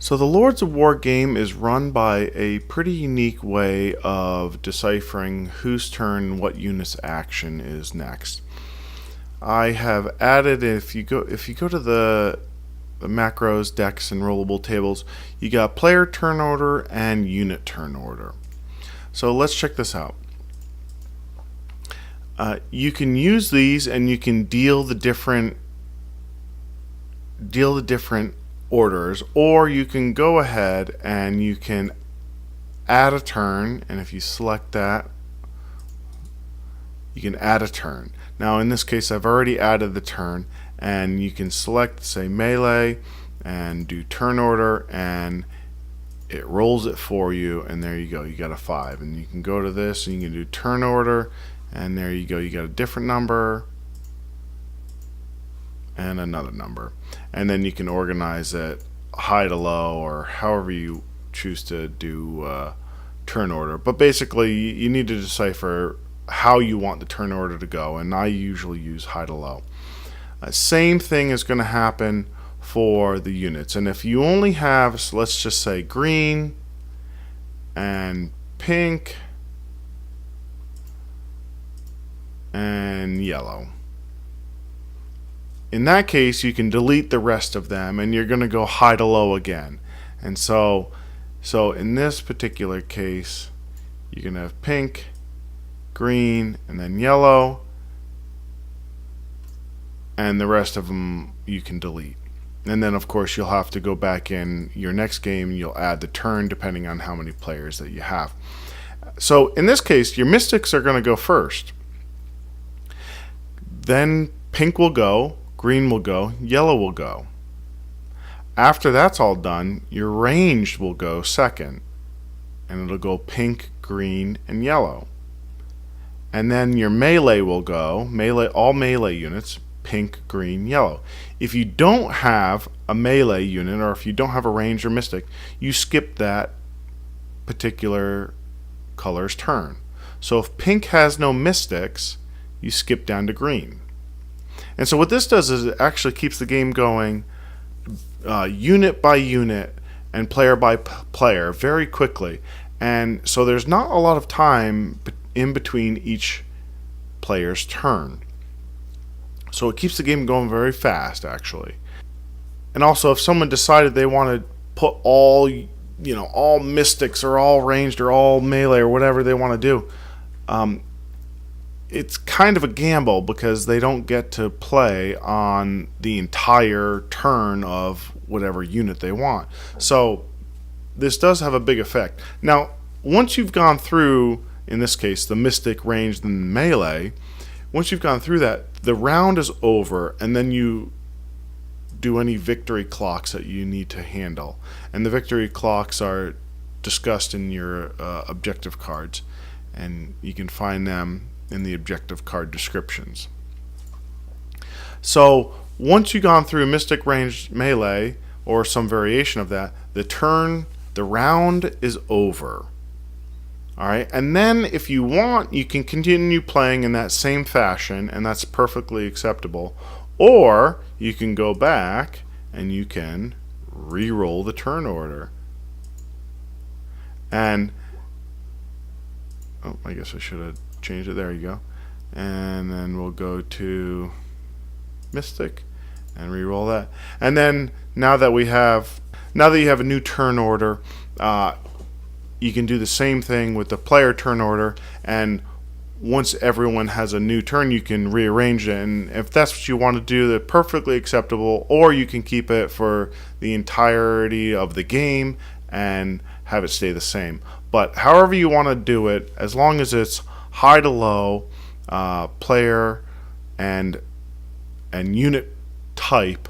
So the Lords of War game is run by a pretty unique way of deciphering whose turn what unit's action is next. I have added, if you go to the macros, decks, and rollable tables, you got player turn order and unit turn order. So let's check this out. You can use these and you can deal the different orders, or you can go ahead and you can add a turn, and if you select that, you can add a turn. Now in this case I've already added the turn, and you can select, say, melee and do turn order, and it rolls it for you, and there you go, you got a 5. And you can go to this and you can do turn order, and there you go, you got a different number and another number, and then you can organize it high to low or however you choose to do turn order. But basically you need to decipher how you want the turn order to go, and I usually use high to low. Same thing is going to happen for the units, and if you only have, so let's just say, green and pink and yellow, in that case you can delete the rest of them and you're going to go high to low again. And so in this particular case you're going to have pink, green, and then yellow, and the rest of them you can delete. And then of course you'll have to go back in your next game and you'll add the turn depending on how many players that you have. So in this case your mystics are going to go first, then pink will go, green will go, yellow will go. After that's all done, your ranged will go second, and it'll go pink, green, and yellow. And then your melee will go, all melee units, pink, green, yellow. If you don't have a melee unit, or if you don't have a ranged or mystic, you skip that particular color's turn. So if pink has no mystics, you skip down to green. And so what this does is it actually keeps the game going unit by unit and player by player very quickly. And so there's not a lot of time in between each player's turn. So it keeps the game going very fast, actually. And also, if someone decided they want to put all mystics or all ranged or all melee or whatever they want to do, it's kind of a gamble because they don't get to play on the entire turn of whatever unit they want. So this does have a big effect. Now, once you've gone through, in this case, the mystic, ranged, and melee, once you've gone through that, the round is over, and then you do any victory clocks that you need to handle. And the victory clocks are discussed in your objective cards, and you can find them in the objective card descriptions. So once you've gone through mystic, ranged, melee, or some variation of that, the round is over. Alright, and then if you want, you can continue playing in that same fashion, and that's perfectly acceptable. Or you can go back and you can re-roll the turn order. And I guess I should have changed it. There you go. And then we'll go to mystic and re-roll that. And then now that you have a new turn order, you can do the same thing with the player turn order, and once everyone has a new turn you can rearrange it, and if that's what you want to do, that's perfectly acceptable. Or you can keep it for the entirety of the game and have it stay the same. But however you want to do it, as long as it's high to low, player and unit type,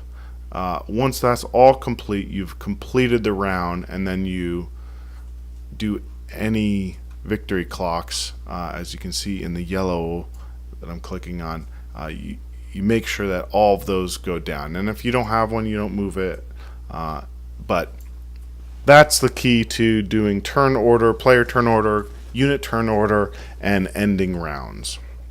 once that's all complete, you've completed the round, and then you do any victory clocks, as you can see in the yellow that I'm clicking on. You make sure that all of those go down, and if you don't have one, you don't move it. But that's the key to doing turn order, player turn order, unit turn order, and ending rounds.